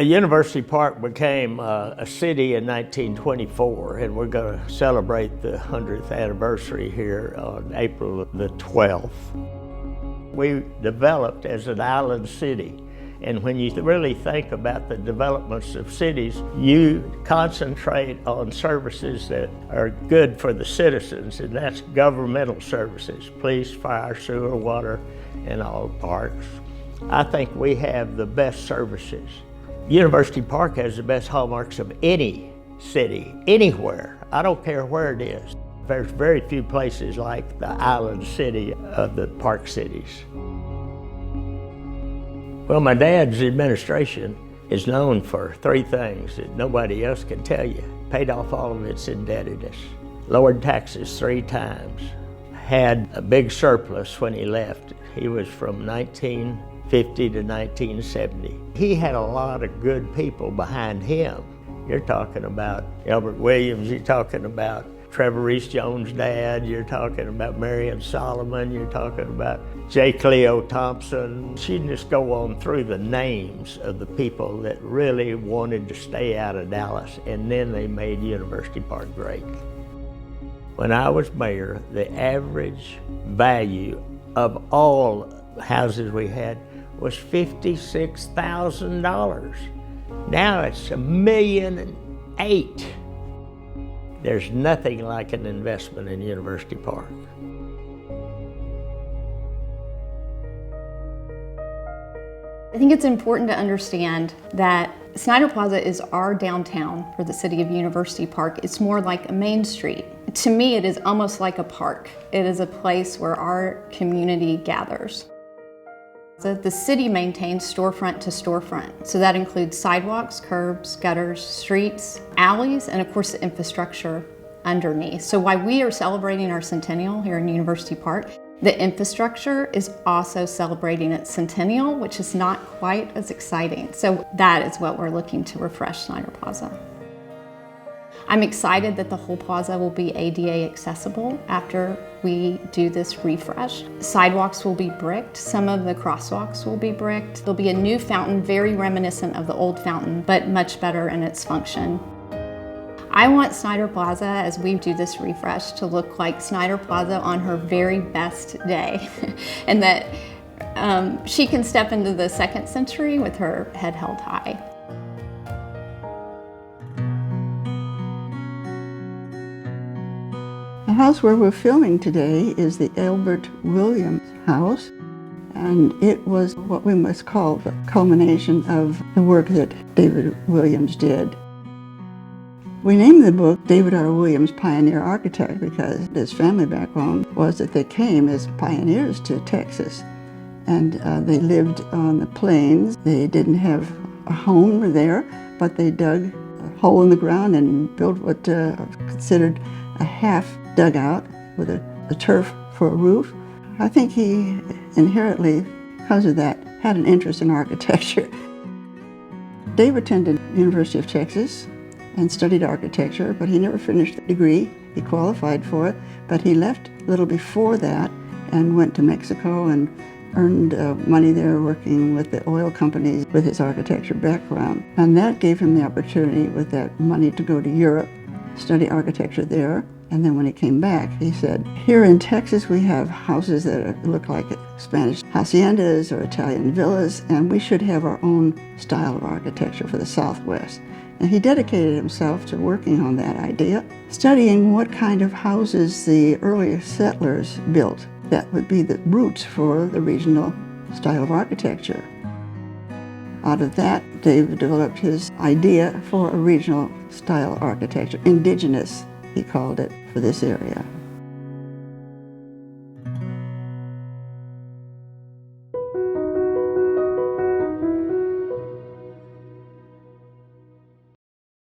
University Park became a city in 1924, and we're going to celebrate the 100th anniversary here on April the 12th. We developed as an island city, and when you really think about the developments of cities, you concentrate on services that are good for the citizens, and that's governmental services, police, fire, sewer, water, and all parks. I think we have the best services. University Park has the best hallmarks of any city, anywhere. I don't care where it is. There's very few places like the island city of the park cities. Well, my dad's administration is known for three things that nobody else can tell you. Paid off all of its indebtedness, lowered taxes 3 times, had a big surplus when he left. He was from 1950 to 1970. He had a lot of good people behind him. You're talking about Albert Williams, you're talking about Trevor Reese Jones' dad, you're talking about Marion Solomon, you're talking about J. Cleo Thompson. You can just go on through the names of the people that really wanted to stay out of Dallas, and then they made University Park great. When I was mayor, the average value of all houses we had was $56,000. Now it's $1.8 million. There's nothing like an investment in University Park. I think it's important to understand that Snyder Plaza is our downtown for the city of University Park. It's more like a main street. To me, it is almost like a park. It is a place where our community gathers. So the city maintains storefront to storefront. So that includes sidewalks, curbs, gutters, streets, alleys, and of course the infrastructure underneath. So while we are celebrating our centennial here in University Park, the infrastructure is also celebrating its centennial, which is not quite as exciting. So that is what we're looking to refresh Snyder Plaza. I'm excited that the whole plaza will be ADA accessible after we do this refresh. Sidewalks will be bricked, some of the crosswalks will be bricked. There'll be a new fountain, very reminiscent of the old fountain, but much better in its function. I want Snyder Plaza, as we do this refresh, to look like Snyder Plaza on her very best day, and that she can step into the 2nd century with her head held high. The house where we're filming today is the Albert Williams house, and it was what we must call the culmination of the work that David Williams did. We named the book David R. Williams, Pioneer Architect, because his family background was that they came as pioneers to Texas, and they lived on the plains. They didn't have a home there, but they dug a hole in the ground and built what considered a half dugout with a turf for a roof. I think he inherently, because of that, had an interest in architecture. Dave attended University of Texas and studied architecture, but he never finished the degree. He qualified for it, but he left a little before that and went to Mexico and earned money there working with the oil companies with his architecture background. And that gave him the opportunity with that money to go to Europe, study architecture there. And then when he came back, he said, here in Texas we have houses that look like Spanish haciendas or Italian villas, and we should have our own style of architecture for the Southwest. And he dedicated himself to working on that idea, studying what kind of houses the earlier settlers built that would be the roots for the regional style of architecture. Out of that, Dave developed his idea for a regional style architecture, indigenous, he called it, for this area.